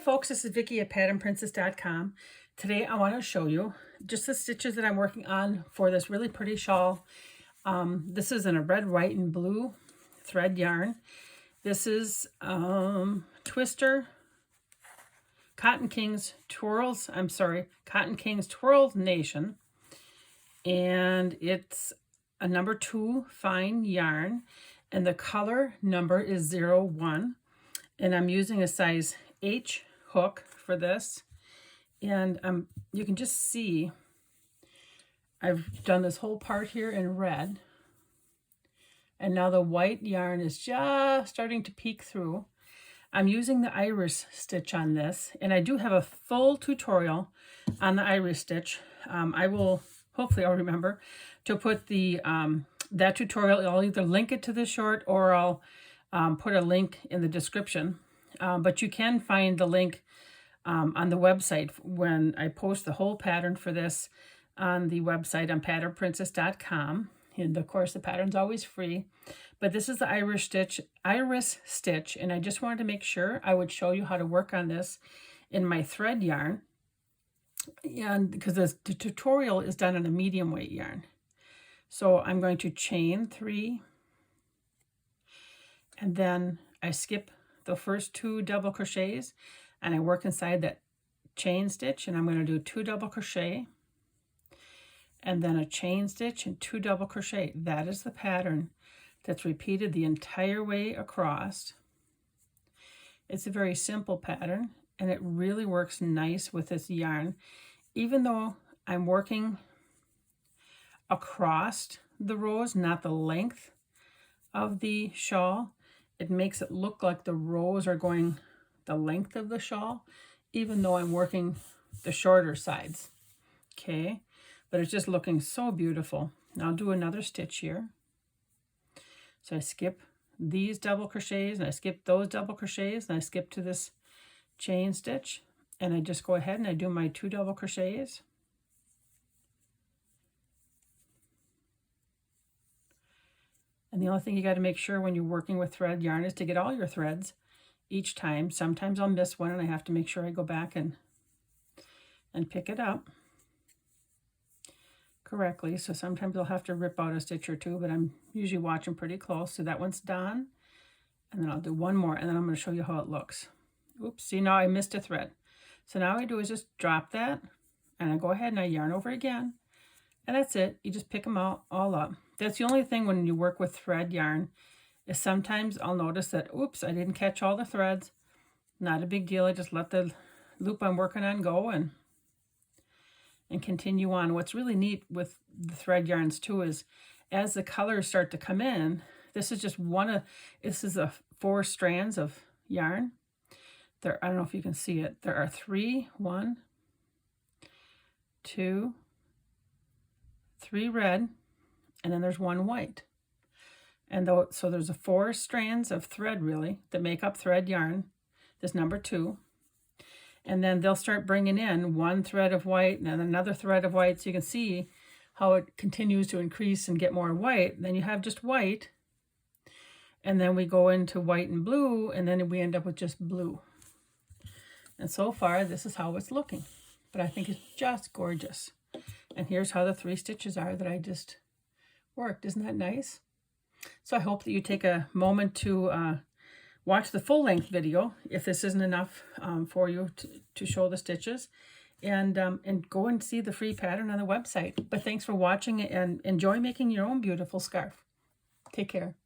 folks, this is Vicki at patternprincess.com. Today I want to show you just the stitches that I'm working on for this really pretty shawl. This is in a red, white, and blue thread yarn. This is Twister Cotton Kings Twirls Nation. And it's a number 2 fine yarn. And the color number is 01. And I'm using a size H hook for this. And you can just see I've done this whole part here in red. And now the white yarn is just starting to peek through. I'm using the iris stitch on this. And I do have a full tutorial on the iris stitch. Hopefully I'll remember to put the that tutorial. I'll either link it to the short or I'll put a link in the description. But you can find the link on the website when I post the whole pattern for this on the website on patternprincess.com. And of course the pattern's always free. But this is the iris stitch, and I just wanted to make sure I would show you how to work on this in my thread yarn. And because the tutorial is done on a medium weight yarn. So I'm going to chain 3, and then I skip the first 2 double crochets and I work inside that chain stitch, and I'm going to do 2 double crochet and then a chain stitch and 2 double crochet. That is the pattern that's repeated the entire way across. It's a very simple pattern, and it really works nice with this yarn. Even though I'm working across the rows, not the length of the shawl, it makes it look like the rows are going the length of the shawl, even though I'm working the shorter sides. Okay, but it's just looking so beautiful. Now I'll do another stitch here. So I skip these double crochets and I skip those double crochets and I skip to this chain stitch, and I just go ahead and I do my 2 double crochets. And the only thing you got to make sure when you're working with thread yarn is to get all your threads each time. Sometimes I'll miss one and I have to make sure I go back and pick it up correctly. So sometimes I'll have to rip out a stitch or 2, but I'm usually watching pretty close. So that one's done. And then I'll do one more, and then I'm going to show you how it looks. Oops, see, now I missed a thread. So now what I do is just drop that, and I go ahead and I yarn over again. And that's it. You just pick them all up. That's the only thing when you work with thread yarn, is sometimes I'll notice that, oops, I didn't catch all the threads. Not a big deal. I just let the loop I'm working on go and continue on. What's really neat with the thread yarns too is as the colors start to come in, this is just this is 4 strands of yarn. I don't know if you can see it. There are 3, 1, 2, 3 red, and then there's 1 white. And so there's 4 strands of thread really that make up thread yarn, this number 2. And then they'll start bringing in 1 thread of white and then another thread of white. So you can see how it continues to increase and get more white. And then you have just white. And then we go into white and blue, and then we end up with just blue. And so far, this is how it's looking. But I think it's just gorgeous. And here's how the 3 stitches are that I just worked. Isn't that nice? So I hope that you take a moment to watch the full-length video, if this isn't enough for you to show the stitches, and go and see the free pattern on the website. But thanks for watching, and enjoy making your own beautiful scarf. Take care.